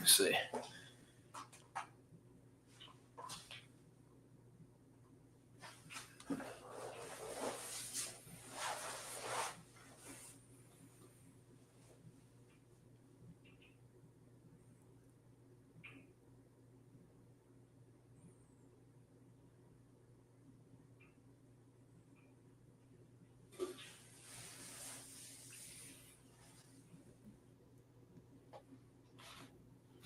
Let's see.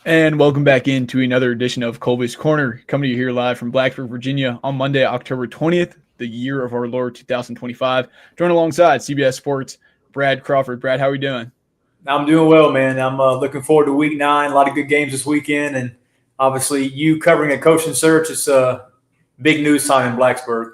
And welcome back into another edition of Kolby's Corner, coming to you here live from Blacksburg, Virginia on Monday, October 20th, the year of our Lord 2025. Joined alongside CBS Sports, Brad Crawford. Brad, how are we doing? I'm doing well, man. I'm looking forward to week 9. A lot of good games this weekend. And obviously you covering a coaching search, it's a big news time in Blacksburg.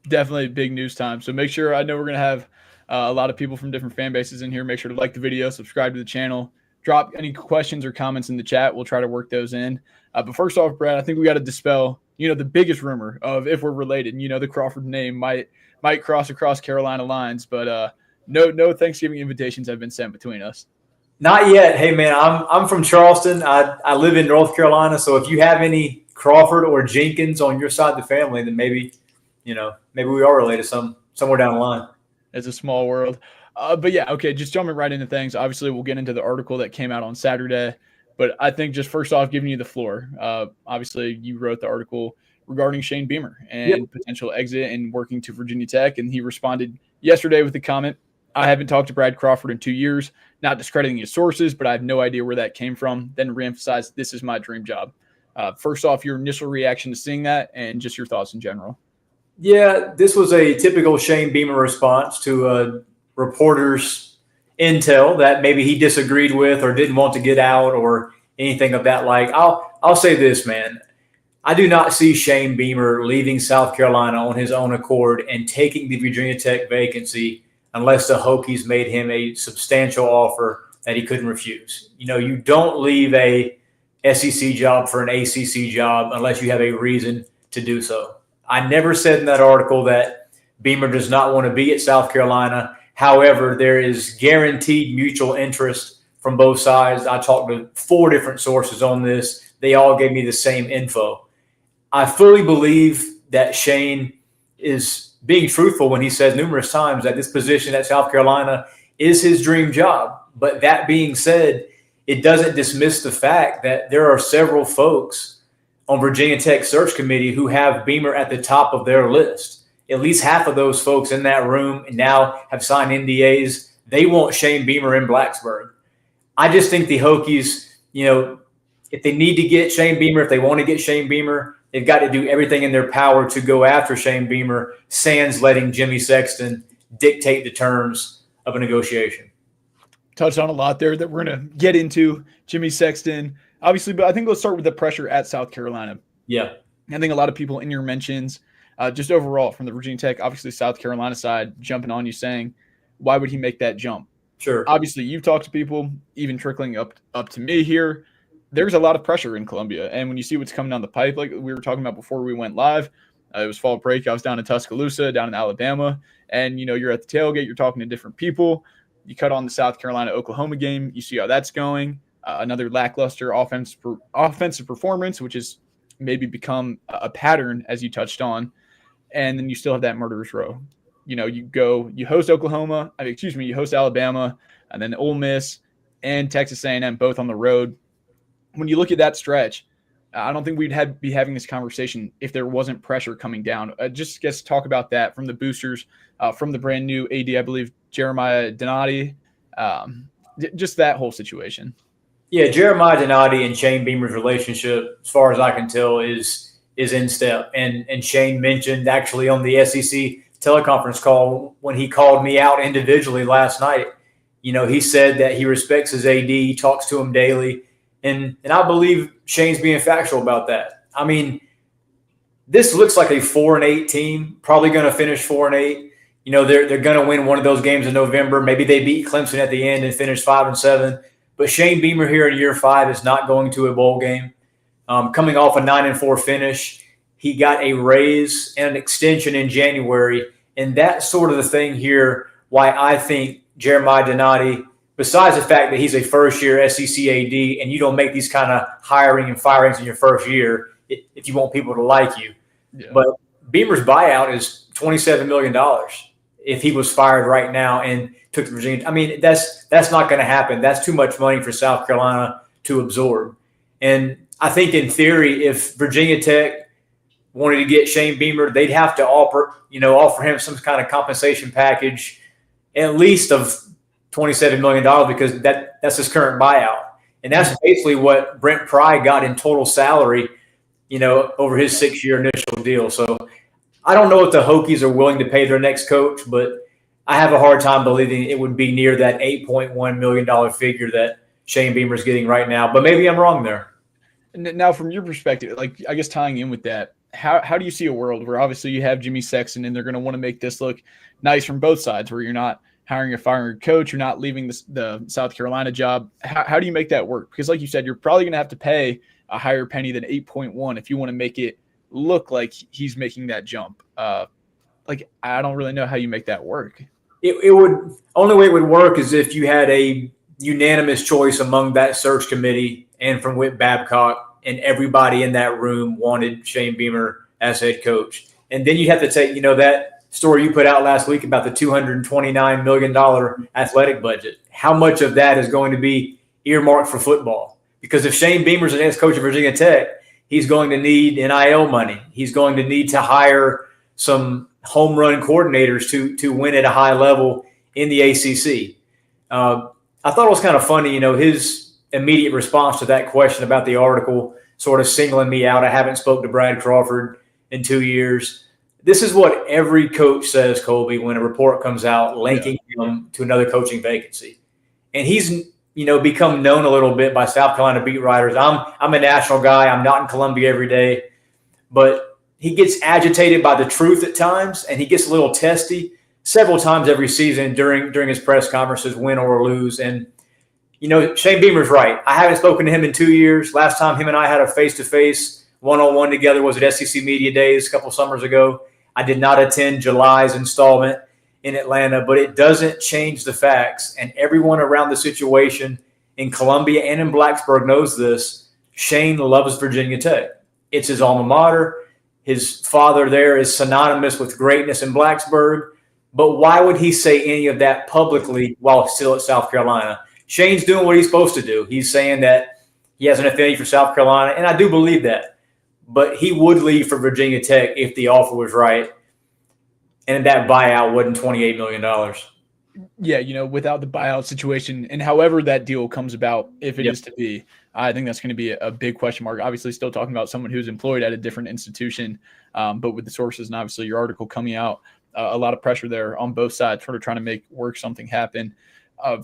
Definitely big news time. So make sure, I know we're going to have a lot of people from different fan bases in here. Make sure to like the video, subscribe to the channel. Drop any questions or comments in the chat. We'll try to work those in. But first off, Brad, I think we got to dispel, the biggest rumor of if we're related. The Crawford name might cross across Carolina lines, but no Thanksgiving invitations have been sent between us. Not yet. Hey, man, I'm from Charleston. I live in North Carolina, so if you have any Crawford or Jenkins on your side of the family, then maybe we are related somewhere down the line. It's a small world. But yeah, okay, just jumping right into things. Obviously, we'll get into the article that came out on Saturday. But I think just first off, giving you the floor. Obviously, you wrote the article regarding Shane Beamer and potential exit and working to Virginia Tech. And he responded yesterday with the comment, "I haven't talked to Brad Crawford in 2 years, not discrediting his sources, but I have no idea where that came from." Then reemphasized, "This is my dream job." First off, your initial reaction to seeing that and just your thoughts in general. Yeah, this was a typical Shane Beamer response to reporters' intel that maybe he disagreed with or didn't want to get out or anything of that like. I'll say this, man. I do not see Shane Beamer leaving South Carolina on his own accord and taking the Virginia Tech vacancy unless the Hokies made him a substantial offer that he couldn't refuse. You don't leave a SEC job for an ACC job unless you have a reason to do so. I never said in that article that Beamer does not want to be at South Carolina. However, there is guaranteed mutual interest from both sides. I talked to 4 different sources on this. They all gave me the same info. I fully believe that Shane is being truthful when he says numerous times that this position at South Carolina is his dream job. But that being said, it doesn't dismiss the fact that there are several folks on Virginia Tech search committee who have Beamer at the top of their list. At least half of those folks in that room now have signed NDAs. They want Shane Beamer in Blacksburg. I just think the Hokies, if they need to get Shane Beamer, if they want to get Shane Beamer, they've got to do everything in their power to go after Shane Beamer, sans letting Jimmy Sexton dictate the terms of a negotiation. Touched on a lot there that we're going to get into. Jimmy Sexton, obviously, but I think let's start with the pressure at South Carolina. Yeah. I think a lot of people in your mentions, just overall from the Virginia Tech, obviously South Carolina side, jumping on you saying, why would he make that jump? Sure. Obviously, you've talked to people, even trickling up to me here. There's a lot of pressure in Columbia. And when you see what's coming down the pipe, like we were talking about before we went live, it was fall break. I was down in Tuscaloosa, down in Alabama. And, you're at the tailgate. You're talking to different people. You cut on the South Carolina-Oklahoma game. You see how that's going. Another lackluster offensive performance, which has maybe become a pattern, as you touched on. And then you still have that murderer's row. You host Oklahoma, you host Alabama, and then Ole Miss and Texas A&M both on the road. When you look at that stretch, I don't think we'd be having this conversation if there wasn't pressure coming down. Just guess talk about that from the boosters, from the brand new AD, I believe, Jeremiah Donati, just that whole situation. Yeah, Jeremiah Donati and Shane Beamer's relationship, as far as I can tell, is in step. And Shane mentioned actually on the SEC teleconference call when he called me out individually last night, he said that he respects his AD, he talks to him daily. And I believe Shane's being factual about that. I mean, this looks like a 4-8 team, probably going to finish 4-8. They're going to win one of those games in November. Maybe they beat Clemson at the end and finish 5-7. But Shane Beamer here in year 5 is not going to a bowl game. Coming off a 9-4 finish, he got a raise and an extension in January. And that's sort of the thing here why I think Jeremiah Donati, besides the fact that he's a first-year SEC AD and you don't make these kind of hiring and firings in your first year if you want people to like you. Yeah. But Beamer's buyout is $27 million if he was fired right now and took to Virginia. I mean, that's not going to happen. That's too much money for South Carolina to absorb. And I think in theory, if Virginia Tech wanted to get Shane Beamer, they'd have to offer him some kind of compensation package, at least of $27 million, because that's his current buyout. And that's basically what Brent Pry got in total salary, over his 6-year initial deal. So I don't know if the Hokies are willing to pay their next coach, but I have a hard time believing it would be near that $8.1 million figure that Shane Beamer is getting right now. But maybe I'm wrong there. Now, from your perspective, like, I guess tying in with that, how do you see a world where obviously you have Jimmy Sexton and they're going to want to make this look nice from both sides, where you're not hiring a firing coach, you're not leaving the South Carolina job? How do you make that work? Because like you said, you're probably going to have to pay a higher penny than 8.1 if you want to make it look like he's making that jump. I don't really know how you make that work. It would only way it would work is if you had a unanimous choice among that search committee and from Whit Babcock, and everybody in that room wanted Shane Beamer as head coach. And then you have to take, that story you put out last week about the $229 million athletic budget. How much of that is going to be earmarked for football? Because if Shane Beamer's the next coach of Virginia Tech, he's going to need NIL money. He's going to need to hire some home run coordinators to win at a high level in the ACC. I thought it was kind of funny, his immediate response to that question about the article, sort of singling me out. I haven't spoke to Brad Crawford in 2 years. This is what every coach says, Kolby, when a report comes out linking him to another coaching vacancy. And he's, become known a little bit by South Carolina beat writers. I'm a national guy. I'm not in Columbia every day. But he gets agitated by the truth at times, and he gets a little testy several times every season during his press conferences, win or lose. And Shane Beamer's right. I haven't spoken to him in 2 years. Last time him and I had a face-to-face one-on-one together was at SEC Media Days a couple summers ago. I did not attend July's installment in Atlanta, but it doesn't change the facts. And everyone around the situation in Columbia and in Blacksburg knows this. Shane loves Virginia Tech. It's his alma mater. His father there is synonymous with greatness in Blacksburg. But why would he say any of that publicly while still at South Carolina? Shane's doing what he's supposed to do. He's saying that he has an affinity for South Carolina, and I do believe that. But he would leave for Virginia Tech if the offer was right, and that buyout wasn't $28 million. Yeah, without the buyout situation, and however that deal comes about, if it is to be, I think that's going to be a big question mark. Obviously, still talking about someone who's employed at a different institution, but with the sources and obviously your article coming out, a lot of pressure there on both sides, sort of trying to make something happen.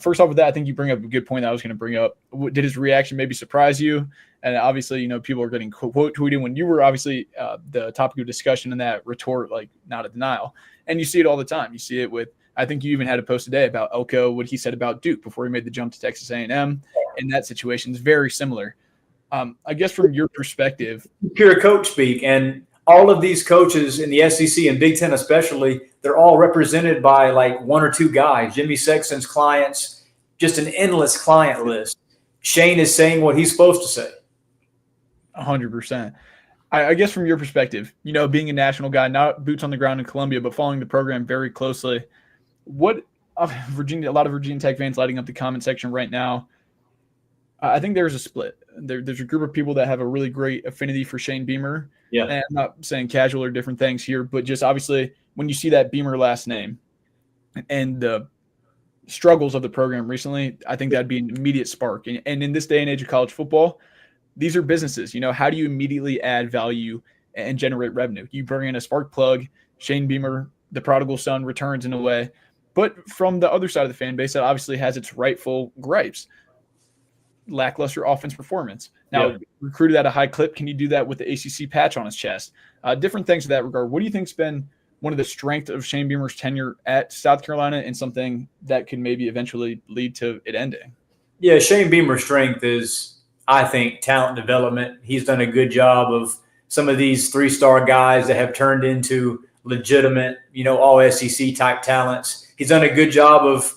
First off with that, I think you bring up a good point that I was going to bring up. Did his reaction maybe surprise you? And obviously, people are getting quote tweeting when you were obviously the topic of discussion in that retort, like not a denial. And you see it all the time. You see it with, I think you even had a post today about Elko, what he said about Duke before he made the jump to Texas A&M. And that situation is very similar. I guess from your perspective. Pure coach speak. And all of these coaches in the SEC and Big Ten especially, they're all represented by like one or two guys. Jimmy Sexton's clients, just an endless client list. Shane is saying what he's supposed to say. 100%. I guess from your perspective, being a national guy, not boots on the ground in Columbia, but following the program very closely, what a lot of Virginia Tech fans lighting up the comment section right now. I think there's a split. There's a group of people that have a really great affinity for Shane Beamer. Yeah. And I'm not saying casual or different things here, but just obviously when you see that Beamer last name and the struggles of the program recently, I think that'd be an immediate spark. And in this day and age of college football, these are businesses. How do you immediately add value and generate revenue? You bring in a spark plug, Shane Beamer, the prodigal son, returns in a way. But from the other side of the fan base, that obviously has its rightful gripes. Lackluster offense performance. Now, recruited at a high clip, can you do that with the ACC patch on his chest? Different things in that regard. What do you think's been one of the strengths of Shane Beamer's tenure at South Carolina and something that could maybe eventually lead to it ending? Yeah, Shane Beamer's strength is, I think, talent development. He's done a good job of some of these three-star guys that have turned into legitimate, all SEC type talents. He's done a good job of,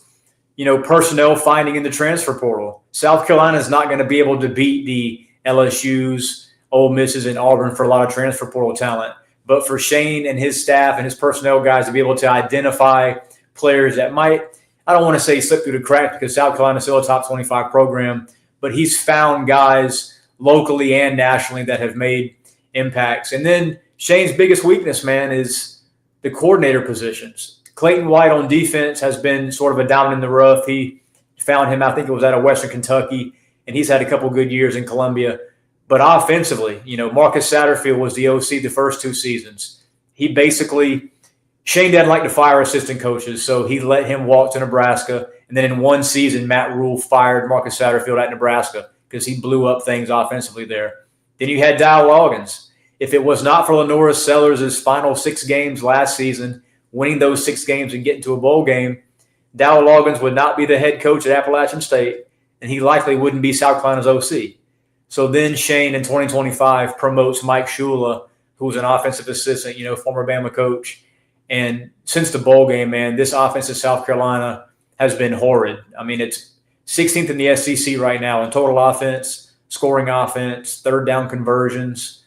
personnel finding in the transfer portal. South Carolina is not going to be able to beat the LSUs, Ole Misses, and Auburn for a lot of transfer portal talent. But for Shane and his staff and his personnel guys to be able to identify players that might, I don't want to say slip through the cracks because South Carolina is still a top 25 program, but he's found guys locally and nationally that have made impacts. And then Shane's biggest weakness, man, is the coordinator positions. Clayton White on defense has been sort of a diamond in the rough. He found him, I think it was out of Western Kentucky, and he's had a couple good years in Columbia. But offensively, Marcus Satterfield was the OC the first 2 seasons. Shane didn't like to fire assistant coaches, so he let him walk to Nebraska. And then in 1 season, Matt Rule fired Marcus Satterfield at Nebraska because he blew up things offensively there. Then you had Dow Loggins. If it was not for Lenora Sellers' final 6 games last season, winning those 6 games and getting to a bowl game, Dow Loggins would not be the head coach at Appalachian State, and he likely wouldn't be South Carolina's OC. So then Shane in 2025 promotes Mike Shula, who's an offensive assistant, former Bama coach. And since the bowl game, man, this offense at South Carolina has been horrid. I mean, it's 16th in the SEC right now in total offense, scoring offense, third down conversions,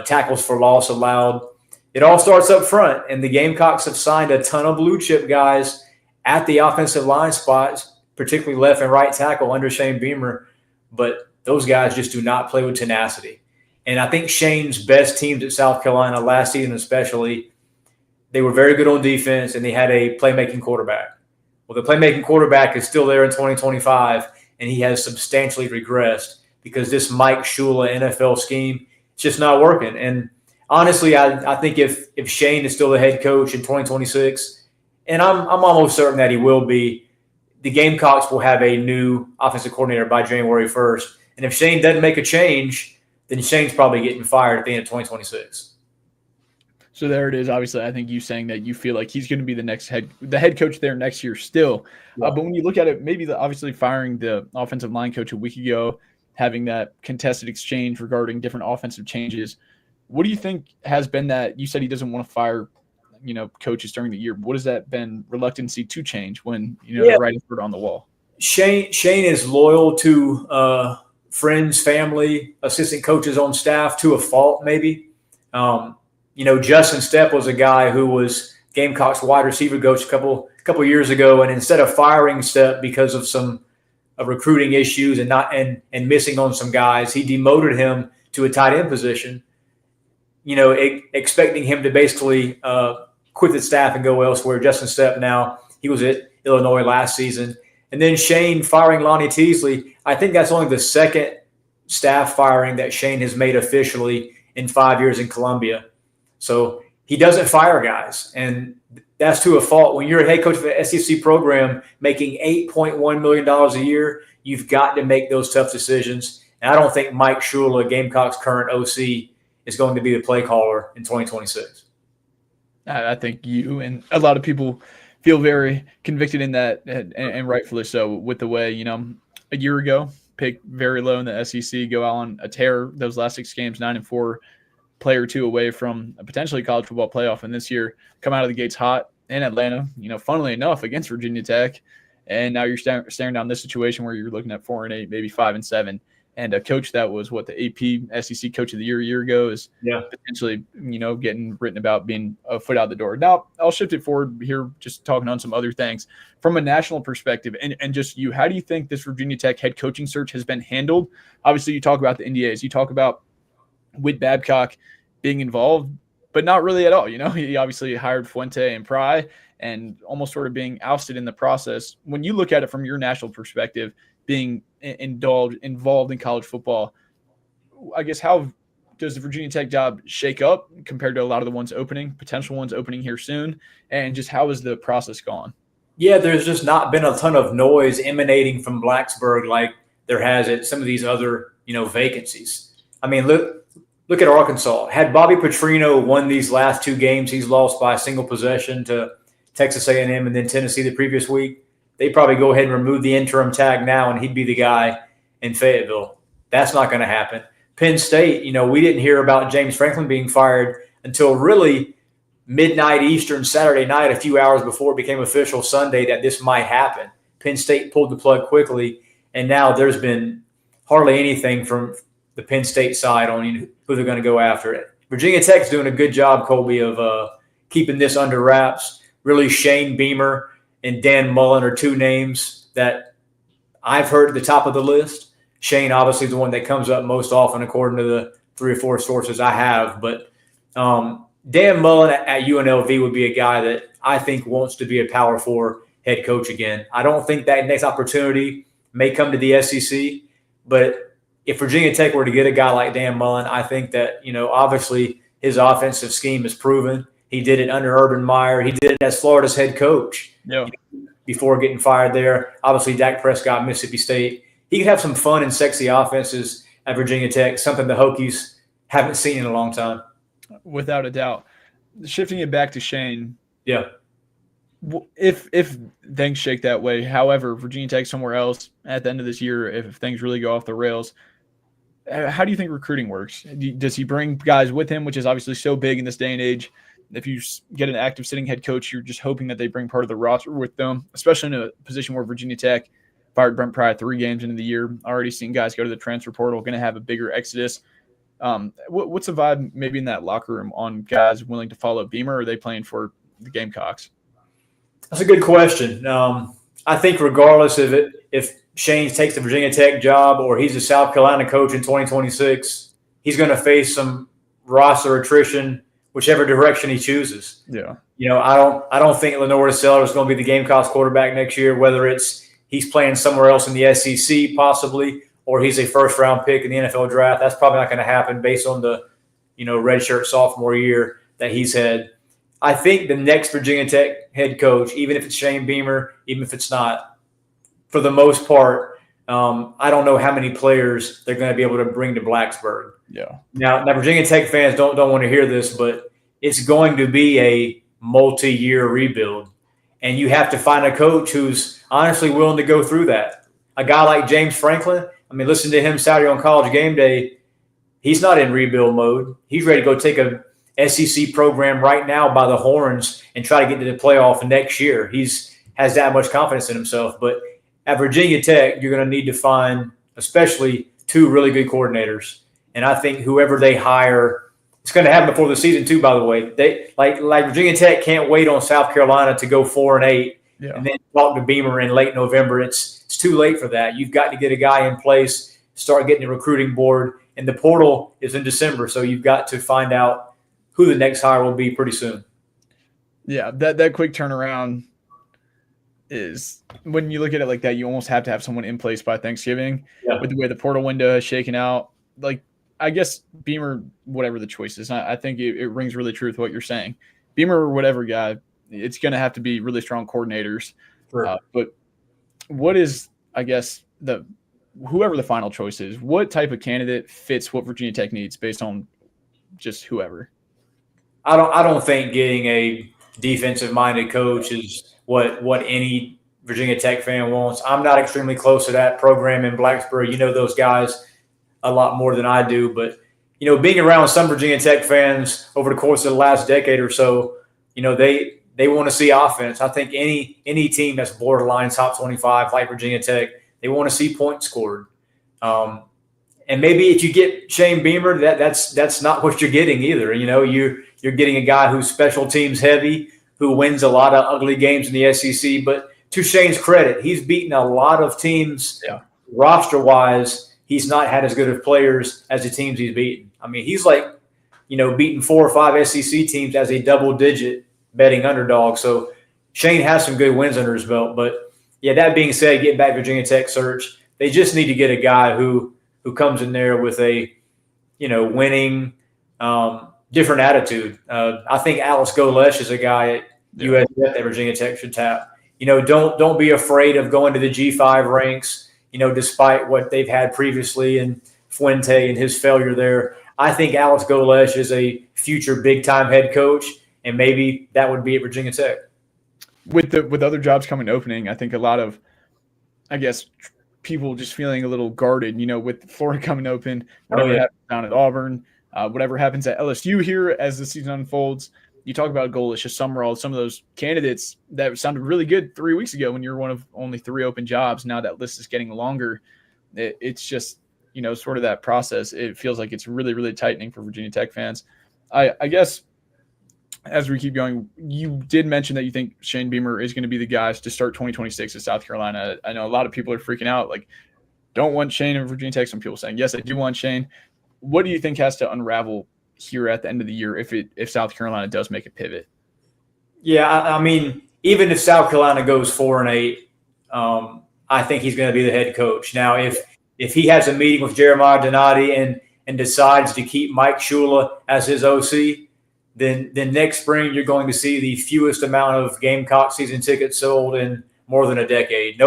tackles for loss allowed. It all starts up front, and the Gamecocks have signed a ton of blue chip guys at the offensive line spots, particularly left and right tackle under Shane Beamer. But those guys just do not play with tenacity. And I think Shane's best teams at South Carolina last season especially, they were very good on defense, and they had a playmaking quarterback. Well, the playmaking quarterback is still there in 2025, and he has substantially regressed because this Mike Shula NFL scheme, it's just not working. And honestly, I think if Shane is still the head coach in 2026, and I'm almost certain that he will be, the Gamecocks will have a new offensive coordinator by January 1st. And if Shane doesn't make a change, then Shane's probably getting fired at the end of 2026. So there it is. Obviously, I think you saying that you feel like he's going to be the head coach there next year still. Yeah. But when you look at it, maybe obviously firing the offensive line coach a week ago, having that contested exchange regarding different offensive changes, what do you think has been that? You said he doesn't want to fire, coaches during the year. What has that been reluctancy to change when the writing's on the wall? Shane is loyal to friends, family, assistant coaches on staff to a fault, maybe. Justin Stepp was a guy who was Gamecocks wide receiver coach a couple years ago, and instead of firing Stepp because of some recruiting issues and missing on some guys, he demoted him to a tight end position. Expecting him to basically quit the staff and go elsewhere. Justin Stepp now, he was at Illinois last season. And then Shane firing Lonnie Teasley, I think that's only the second staff firing that Shane has made officially in 5 years in Columbia. So he doesn't fire guys, and that's to a fault. When you're a head coach of an SEC program making $8.1 million a year, you've got to make those tough decisions. And I don't think Mike Shula, Gamecock's current OC, is going to be the play caller in 2026. I think you and a lot of people feel very convicted in that, and rightfully so, with the way, a year ago, picked very low in the SEC, go out on a tear those last 6 games, 9-4, player or 2 away from a potentially college football playoff. And this year, come out of the gates hot in Atlanta, funnily enough, against Virginia Tech. And now you're staring down this situation where you're looking at 4-8, maybe 5-7. And a coach that was the AP SEC Coach of the Year a year ago is potentially, getting written about being a foot out the door. Now, I'll shift it forward here, just talking on some other things. From a national perspective, and just you, how do you think this Virginia Tech head coaching search has been handled? Obviously, you talk about the NDAs. You talk about with Babcock being involved, but not really at all. He obviously hired Fuente and Pry and almost sort of being ousted in the process. When you look at it from your national perspective, being involved in college football, I guess, how does the Virginia Tech job shake up compared to a lot of the potential ones opening here soon? And just how has the process gone? Yeah, there's just not been a ton of noise emanating from Blacksburg like there has at some of these other, vacancies. I mean, look at Arkansas. Had Bobby Petrino won these last 2 games he's lost by a single possession to Texas A&M and then Tennessee the previous week, they probably go ahead and remove the interim tag now, and he'd be the guy in Fayetteville. That's not going to happen. Penn State, we didn't hear about James Franklin being fired until really midnight Eastern Saturday night, a few hours before it became official Sunday that this might happen. Penn State pulled the plug quickly, and now there's been hardly anything from the Penn State side on who they're going to go after. Virginia Tech's doing a good job, Kolby, of keeping this under wraps. Really, Shane Beamer and Dan Mullen are two names that I've heard at the top of the list. Shane, obviously, is the one that comes up most often, according to the 3 or 4 sources I have. But Dan Mullen at UNLV would be a guy that I think wants to be a Power 4 head coach again. I don't think that next opportunity may come to the SEC, but if Virginia Tech were to get a guy like Dan Mullen, I think that, obviously his offensive scheme is proven. He did it under Urban Meyer. He did it as Florida's head coach before getting fired there. Obviously, Dak Prescott, Mississippi State. He could have some fun and sexy offenses at Virginia Tech, something the Hokies haven't seen in a long time. Without a doubt. Shifting it back to Shane. Yeah. If things shake that way, however, Virginia Tech somewhere else at the end of this year, if things really go off the rails, how do you think recruiting works? Does he bring guys with him, which is obviously so big in this day and age? If you get an active sitting head coach, you're just hoping that they bring part of the roster with them, especially in a position where Virginia Tech fired Brent Pry 3 games into the year, already seeing guys go to the transfer portal, going to have a bigger exodus. What's the vibe maybe in that locker room on guys willing to follow Beamer, or are they playing for the Gamecocks? That's a good question. I think regardless of it, if Shane takes the Virginia Tech job or he's a South Carolina coach in 2026, he's going to face some roster attrition, whichever direction he chooses. Yeah. I don't think Lenore Sellers is going to be the Gamecocks quarterback next year, whether it's he's playing somewhere else in the SEC possibly, or he's a first-round pick in the NFL draft. That's probably not going to happen based on the, redshirt sophomore year that he's had. I think the next Virginia Tech head coach, even if it's Shane Beamer, even if it's not, for the most part, I don't know how many players they're going to be able to bring to Blacksburg. Yeah. Now Virginia Tech fans don't want to hear this, but it's going to be a multi-year rebuild, and you have to find a coach who's honestly willing to go through that. A guy like James Franklin, listen to him Saturday on College Game Day. He's not in rebuild mode. He's ready to go take a SEC program right now by the horns and try to get to the playoff next year. Has that much confidence in himself. But at Virginia Tech, you're going to need to find especially 2 really good coordinators. And I think whoever they hire, it's going to happen before the season too, by the way. They like Virginia Tech can't wait on South Carolina to go 4-8 and then talk to Beamer in late November. It's too late for that. You've got to get a guy in place, start getting the recruiting board, and the portal is in December. So you've got to find out who the next hire will be pretty soon. Yeah, that quick turnaround is, when you look at it like that, you almost have to have someone in place by Thanksgiving. Yeah. With the way the portal window is shaken out. Like, I guess Beamer, whatever the choice is, I think it rings really true with what you're saying. Beamer or whatever guy, it's going to have to be really strong coordinators. Sure. But what is, I guess, whoever the final choice is, what type of candidate fits what Virginia Tech needs based on just whoever? I don't think getting a defensive-minded coach is what any Virginia Tech fan wants. I'm not extremely close to that program in Blacksburg. You know those guys a lot more than I do. But, being around some Virginia Tech fans over the course of the last decade or so, they want to see offense. I think any team that's borderline top 25 like Virginia Tech, they want to see points scored. And maybe if you get Shane Beamer, that's not what you're getting either. You're getting a guy who's special teams heavy, who wins a lot of ugly games in the SEC. But to Shane's credit, he's beaten a lot of teams roster-wise. He's not had as good of players as the teams he's beaten. He's beating 4 or 5 SEC teams as a double-digit betting underdog. So Shane has some good wins under his belt. But, yeah, that being said, getting back to Virginia Tech search, they just need to get a guy who comes in there with a, winning, different attitude. I think Alex Golesh is a guy at USF that Virginia Tech should tap. Don't be afraid of going to the G5 ranks, despite what they've had previously and Fuente and his failure there. I think Alex Golesh is a future big-time head coach, and maybe that would be at Virginia Tech. With other jobs coming opening, I think a lot of, I guess, people just feeling a little guarded, with Florida coming open, whatever happens down at Auburn, whatever happens at LSU here as the season unfolds. you talk about Golish, Summerall, some of those candidates that sounded really good 3 weeks ago when you're one of only 3 open jobs. Now that list is getting longer. It's just, sort of that process. It feels like it's really, really tightening for Virginia Tech fans. I guess as we keep going, you did mention that you think Shane Beamer is going to be the guy to start 2026 at South Carolina. I know a lot of people are freaking out, like, don't want Shane in Virginia Tech. Some people saying, yes, I do want Shane. What do you think has to unravel here at the end of the year if South Carolina does make a pivot? Yeah, I mean, even if South Carolina goes 4-8, I think he's going to be the head coach. Now, if he has a meeting with Jeremiah Donati and decides to keep Mike Shula as his OC, then next spring you're going to see the fewest amount of Gamecock season tickets sold in more than a decade.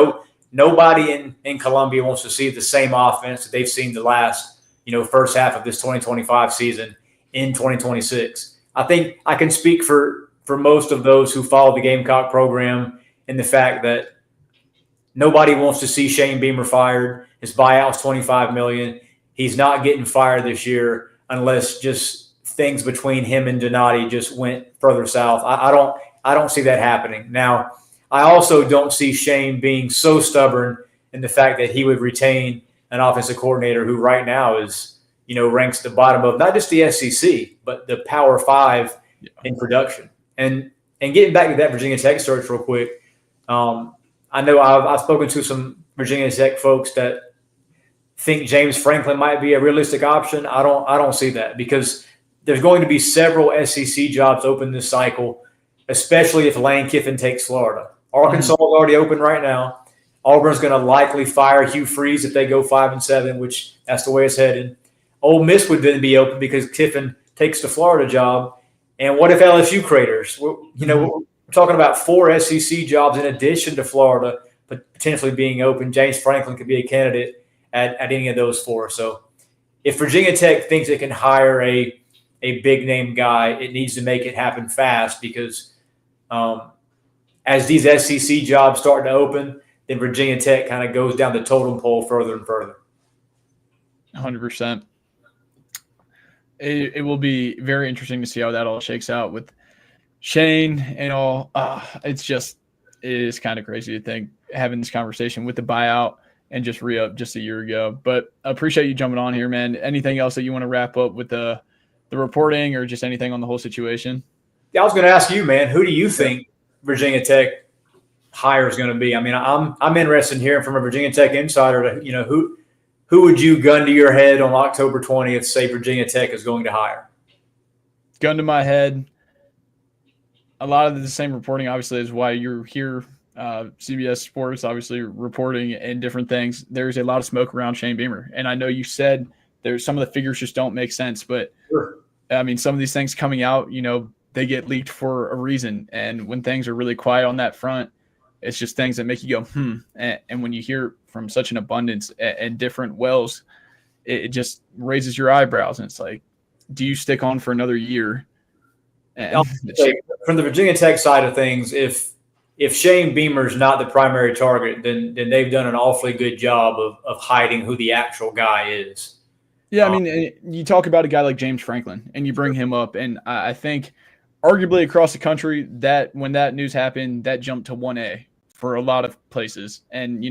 Nobody in Columbia wants to see the same offense that they've seen the last, first half of this 2025 season in 2026. I think I can speak for most of those who follow the Gamecock program in the fact that nobody wants to see Shane Beamer fired. His buyout's $25 million. He's not getting fired this year unless just things between him and Donati just went further south. I don't see that happening. Now, I also don't see Shane being so stubborn in the fact that he would retain an offensive coordinator who right now is, ranks the bottom of not just the SEC, but the Power 5 in production. And getting back to that Virginia Tech search real quick, I know I've spoken to some Virginia Tech folks that think James Franklin might be a realistic option. I don't see that because there's going to be several SEC jobs open this cycle, especially if Lane Kiffin takes Florida. Arkansas is already open right now. Auburn's going to likely fire Hugh Freeze if they go 5-7, which that's the way it's headed. Ole Miss would then be open because Kiffin takes the Florida job. And what if LSU craters? We're talking about 4 SEC jobs in addition to Florida, but potentially being open. James Franklin could be a candidate at any of those 4. So if Virginia Tech thinks it can hire a big name guy, it needs to make it happen fast because as these SEC jobs start to open, then Virginia Tech kind of goes down the totem pole further and further. 100%. It will be very interesting to see how that all shakes out with Shane and all. It is kind of crazy to think having this conversation with the buyout and just re-up just a year ago. But I appreciate you jumping on here, man. Anything else that you want to wrap up with the reporting or just anything on the whole situation? Yeah, I was going to ask you, man, who do you think Virginia Tech hire is going to be? I mean, I'm interested in hearing from a Virginia Tech insider who would you gun to your head on October 20th say Virginia Tech is going to hire? Gun to my head. A lot of the same reporting, obviously, is why you're here. CBS Sports, obviously, reporting and different things. There's a lot of smoke around Shane Beamer. And I know you said there's some of the figures just don't make sense. But, sure. I mean, some of these things coming out, they get leaked for a reason. And when things are really quiet on that front, it's just things that make you go, And when you hear from such an abundance and different wells, it just raises your eyebrows. And it's like, do you stick on for another year? And from the Virginia Tech side of things, if Shane Beamer's not the primary target, then they've done an awfully good job of hiding who the actual guy is. Yeah, I mean, you talk about a guy like James Franklin, and you bring him up, and I think arguably across the country that when that news happened, that jumped to 1A for a lot of places. And,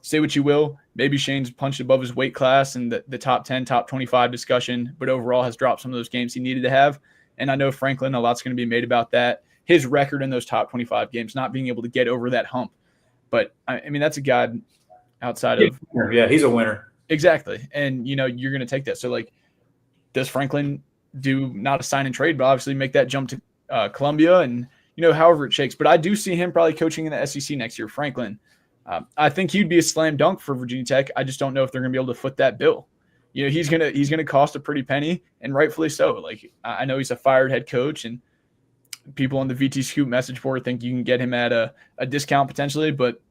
say what you will, maybe Shane's punched above his weight class in the top 10, top 25 discussion, but overall has dropped some of those games he needed to have. And I know Franklin, a lot's going to be made about that. His record in those top 25 games, not being able to get over that hump. But, I mean, that's a guy outside of – yeah, he's a winner. Exactly. And, you're going to take that. So, does Franklin do not a sign and trade, but obviously make that jump to Columbia and, however it shakes. But I do see him probably coaching in the SEC next year, Franklin. I think he'd be a slam dunk for Virginia Tech. I just don't know if they're going to be able to foot that bill. He's gonna cost a pretty penny, and rightfully so. I know he's a fired head coach, and people on the VT Scoop message board think you can get him at a discount potentially, but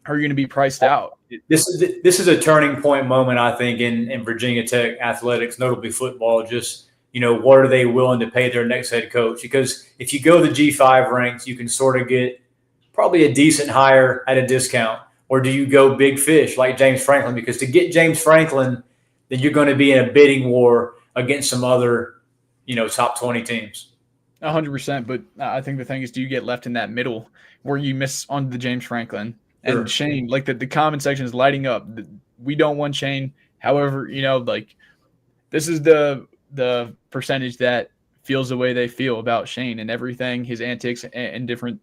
are you going to be priced out? This is a turning point moment, I think, in Virginia Tech athletics, notably football. Just what are they willing to pay their next head coach? Because if you go the G5 ranks, you can sort of get probably a decent hire at a discount. Or do you go big fish like James Franklin? Because to get James Franklin, then you're going to be in a bidding war against some other, top 20 teams. 100%. But I think the thing is, do you get left in that middle where you miss on the James Franklin and Sure. Shane? Like the comment section is lighting up. We don't want Shane. However, like this is the percentage that feels the way they feel about Shane and everything, his antics and different,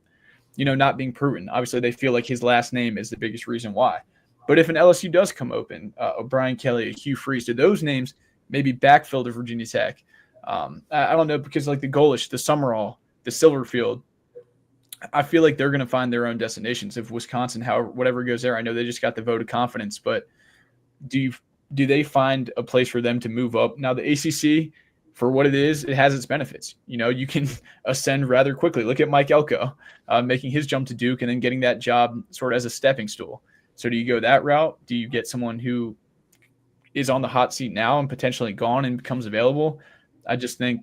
not being proven. Obviously, they feel like his last name is the biggest reason why. But if an LSU does come open, Brian Kelly, Hugh Freeze, do those names maybe backfill to Virginia Tech? I don't know, because like the Golish, the Summerall, the Silverfield, I feel like they're going to find their own destinations. If Wisconsin, however, whatever goes there, I know they just got the vote of confidence, but do they find a place for them to move up? Now the ACC, for what it is, it has its benefits. You can ascend rather quickly. Look at Mike Elko making his jump to Duke and then getting that job sort of as a stepping stool. So do you go that route? Do you get someone who is on the hot seat now and potentially gone and becomes available? I just think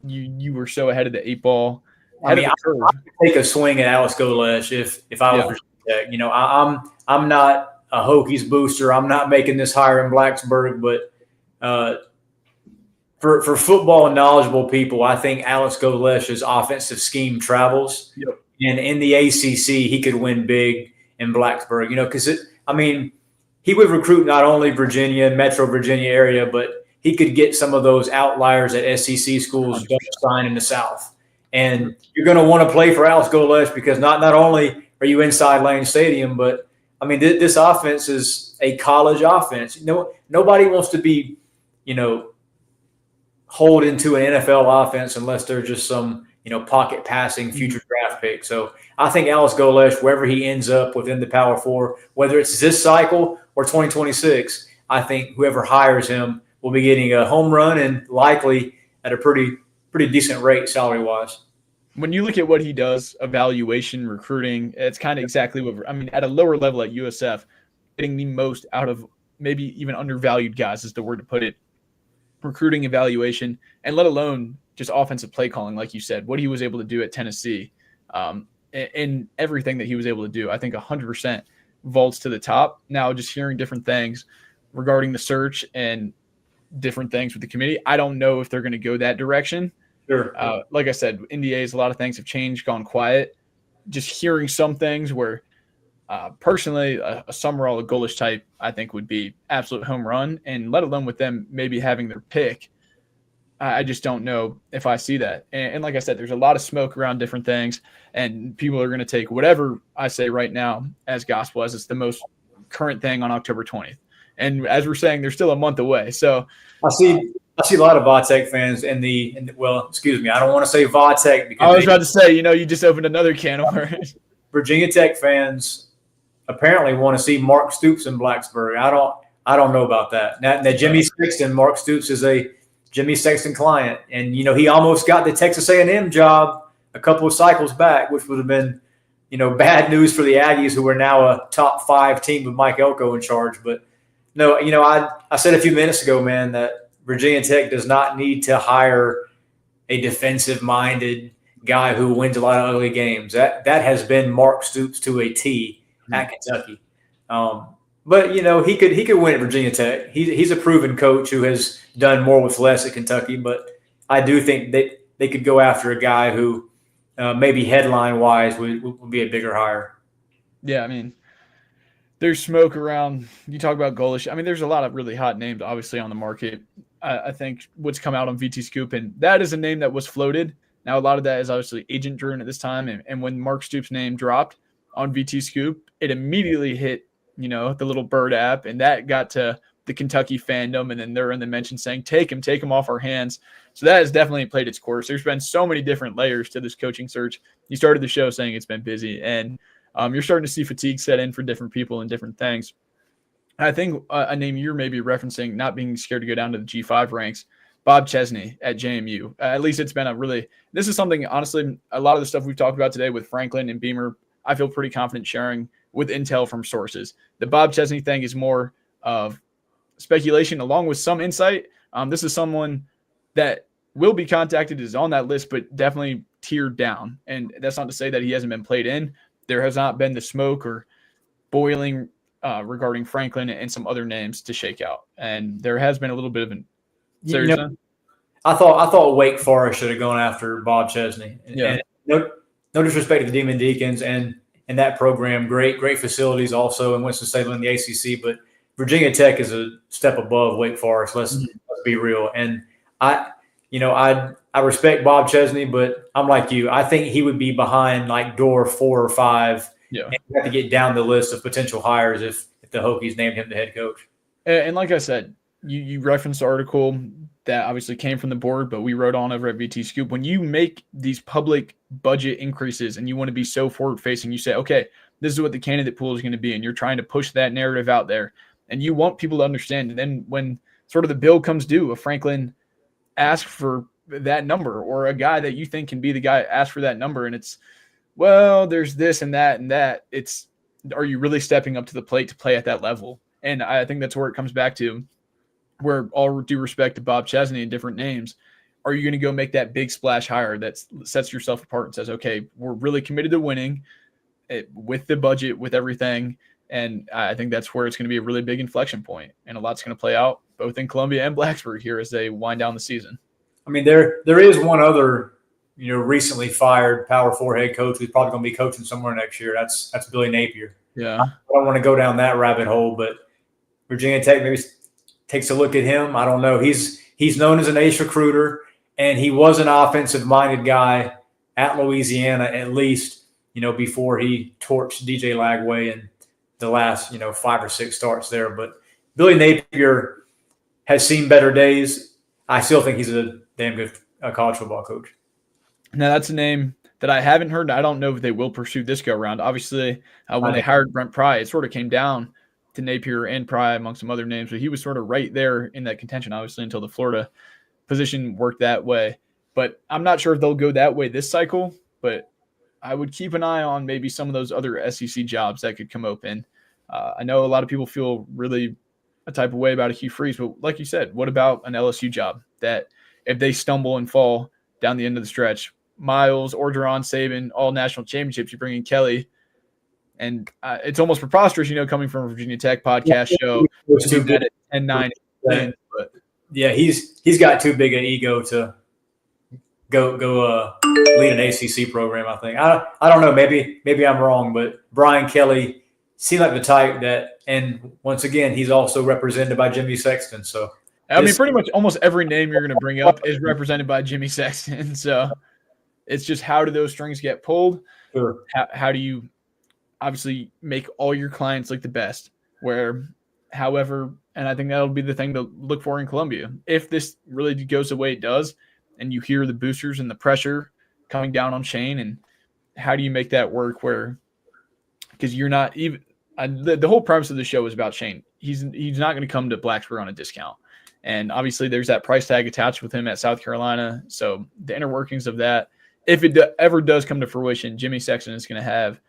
you were so ahead of the eight ball. I mean, I would take a swing at Alex Golesh if I was Virginia Tech. I'm not a Hokies booster. I'm not making this hire in Blacksburg, but for football knowledgeable people, I think Alex Golesh's offensive scheme travels. Yep. And in the ACC, he could win big in Blacksburg. Because he would recruit not only Virginia, Metro Virginia area, but he could get some of those outliers that SEC schools don't sign in the South. And you're going to want to play for Alex Golesh because not only are you inside Lane Stadium, but I mean, this offense is a college offense. Nobody wants to be, hold into an NFL offense unless they're just some, pocket passing future draft pick. So I think Alex Golesh, wherever he ends up within the Power Four, whether it's this cycle or 2026, I think whoever hires him will be getting a home run and likely at a pretty decent rate salary wise. When you look at what he does, evaluation, recruiting, it's kind of exactly at a lower level at USF, getting the most out of maybe even undervalued guys is the word to put it. Recruiting, evaluation, and let alone just offensive play calling, like you said, what he was able to do at Tennessee, and everything that he was able to do, I think 100% vaults to the top. Now, just hearing different things regarding the search and different things with the committee, I don't know if they're going to go that direction. Sure. Like I said, NDAs, a lot of things have changed, gone quiet. Just hearing some things where personally a Summerall, a Golish type, I think would be absolute home run, and let alone with them maybe having their pick. I just don't know if I see that. And like I said, there's a lot of smoke around different things, and people are going to take whatever I say right now as gospel, as it's the most current thing on October 20th. And as we're saying, they're still a month away. So I see a lot of Vodtech fans excuse me, I don't want to say Vodtech because I was about to say, you just opened another can of worms. Virginia Tech fans apparently want to see Mark Stoops in Blacksburg. I don't know about that. Now Jimmy Sexton, Mark Stoops is a Jimmy Sexton client, and he almost got the Texas A&M job a couple of cycles back, which would have been bad news for the Aggies, who are now a top 5 team with Mike Elko in charge. But no, I said a few minutes ago, man, that Virginia Tech does not need to hire a defensive-minded guy who wins a lot of ugly games. That has been Mark Stoops to a T at Kentucky. But he could win at Virginia Tech. He's a proven coach who has done more with less at Kentucky. But I do think they could go after a guy who maybe headline wise would be a bigger hire. Yeah, there's smoke around. You talk about Golish. There's a lot of really hot names obviously on the market. I think what's come out on VT Scoop, and that is a name that was floated. Now a lot of that is obviously agent driven at this time, and when Mark Stoops' name dropped on VT Scoop, it immediately hit the little bird app, and that got to the Kentucky fandom, and then they're in the mention saying take him off our hands. So that has definitely played its course. There's been so many different layers to this coaching search. You started the show saying it's been busy, and you're starting to see fatigue set in for different people and different things. I think a name you're maybe referencing, not being scared to go down to the G5 ranks, Bob Chesney at JMU. At least it's been this is something, honestly, a lot of the stuff we've talked about today with Franklin and Beamer, I feel pretty confident sharing with intel from sources. The Bob Chesney thing is more of speculation along with some insight. This is someone that will be contacted, is on that list, but definitely tiered down. And that's not to say that he hasn't been played in. There has not been the smoke or boiling regarding Franklin and some other names to shake out. And there has been a little bit of an I thought Wake Forest should have gone after Bob Chesney. Yeah. And no disrespect to the Demon Deacons and that program, great facilities also in Winston-Salem in the ACC, but Virginia Tech is a step above Wake Forest. Let's be real. And I respect Bob Chesney, but I'm like you. I think he would be behind like door 4 or 5. Yeah. And have to get down the list of potential hires if the Hokies named him the head coach. And like I said, you referenced the article that obviously came from the board, but we wrote on over at VT Scoop. When you make these public budget increases and you want to be so forward facing, you say, okay, this is what the candidate pool is going to be. And you're trying to push that narrative out there and you want people to understand. And then when sort of the bill comes due, if Franklin asks for that number or a guy that you think can be the guy ask for that number, and it's, well, there's this and that, it's, are you really stepping up to the plate to play at that level? And I think that's where it comes back to, where all due respect to Bob Chesney and different names, are you going to go make that big splash hire that sets yourself apart and says, okay, we're really committed to winning with the budget, with everything. And I think that's where it's going to be a really big inflection point. And a lot's going to play out both in Columbia and Blacksburg here as they wind down the season. I mean, there is one other, recently fired Power 4 head coach who's probably going to be coaching somewhere next year. That's Billy Napier. Yeah. I don't want to go down that rabbit hole, but Virginia Tech maybe takes a look at him. I don't know. He's known as an ace recruiter, and he was an offensive-minded guy at Louisiana, at least, before he torched DJ Lagway in the last, 5 or 6 starts there. But Billy Napier has seen better days. I still think he's a damn good college football coach. Now, that's a name that I haven't heard. I don't know if they will pursue this go-around. Obviously, when they hired Brent Pry, it sort of came down to Napier and Pry among some other names, but he was sort of right there in that contention, obviously, until the Florida position worked that way. But I'm not sure if they'll go that way this cycle, but I would keep an eye on maybe some of those other SEC jobs that could come open. I know a lot of people feel really a type of way about a Hugh Freeze, but like you said, what about an LSU job that if they stumble and fall down the end of the stretch, Miles, Orgeron, Saban, all national championships, you bring in Kelly, and it's almost preposterous, coming from a Virginia Tech podcast show. To do that at 10-9. But yeah, he's got too big an ego to go lead an ACC program. I think I don't know. Maybe I'm wrong, but Brian Kelly seemed like the type that. And once again, he's also represented by Jimmy Sexton. So I mean, pretty much almost every name you're going to bring up is represented by Jimmy Sexton. So it's just, how do those strings get pulled? Sure. How do you obviously make all your clients look the best? However, and I think that'll be the thing to look for in Columbia. If this really goes the way it does, and you hear the boosters and the pressure coming down on Shane, and how do you make that work? Because you're not even the whole premise of the show is about Shane. He's not going to come to Blacksburg on a discount. And obviously there's that price tag attached with him at South Carolina. So the inner workings of that, if it ever does come to fruition, Jimmy Sexton is going to have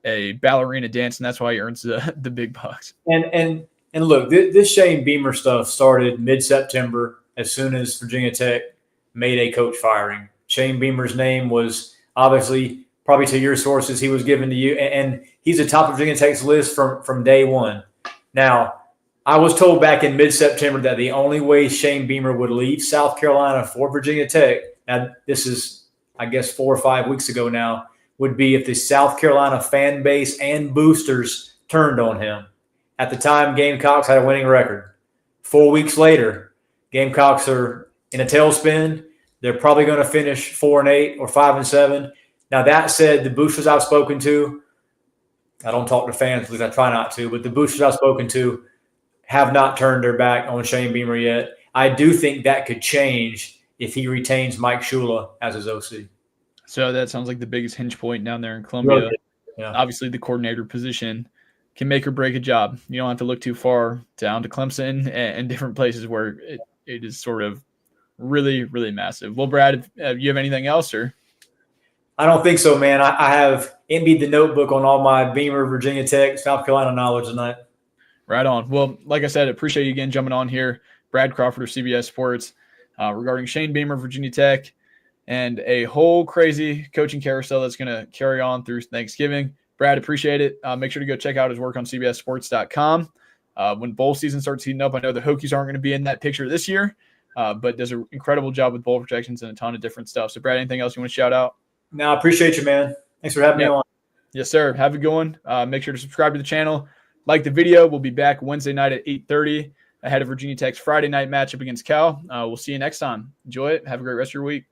a ballerina dance, and that's why he earns the big bucks. And look, this Shane Beamer stuff started mid-September as soon as Virginia Tech made a coach firing. Shane Beamer's name was obviously, probably to your sources, he was given to you, and he's atop of Virginia Tech's list from day one. Now, I was told back in mid-September that the only way Shane Beamer would leave South Carolina for Virginia Tech, now this is, I guess, 4 or 5 weeks ago now, would be if the South Carolina fan base and boosters turned on him. At the time, Gamecocks had a winning record. 4 weeks later, Gamecocks are in a tailspin. They're probably going to finish 4-8 or 5-7. Now, that said, the boosters I've spoken to, I don't talk to fans, at least I try not to, but the boosters I've spoken to have not turned their back on Shane Beamer yet. I do think that could change if he retains Mike Shula as his OC. So that sounds like the biggest hinge point down there in Columbia. Yeah. Obviously, the coordinator position can make or break a job. You don't have to look too far down to Clemson and different places where it is sort of really, really massive. Well, Brad, you have anything else, or? I don't think so, man. I have emptied the notebook on all my Beamer, Virginia Tech, South Carolina knowledge tonight. Right on. Well, like I said, appreciate you again jumping on here. Brad Crawford of CBS Sports regarding Shane Beamer, Virginia Tech, and a whole crazy coaching carousel that's going to carry on through Thanksgiving. Brad, appreciate it. Make sure to go check out his work on CBSSports.com. When bowl season starts heating up, I know the Hokies aren't going to be in that picture this year, but does an incredible job with bowl projections and a ton of different stuff. So, Brad, anything else you want to shout out? No, I appreciate you, man. Thanks for having me on. Yes, sir. Have a good one. Make sure to subscribe to the channel. Like the video. We'll be back Wednesday night at 8:30 ahead of Virginia Tech's Friday night matchup against Cal. We'll see you next time. Enjoy it. Have a great rest of your week.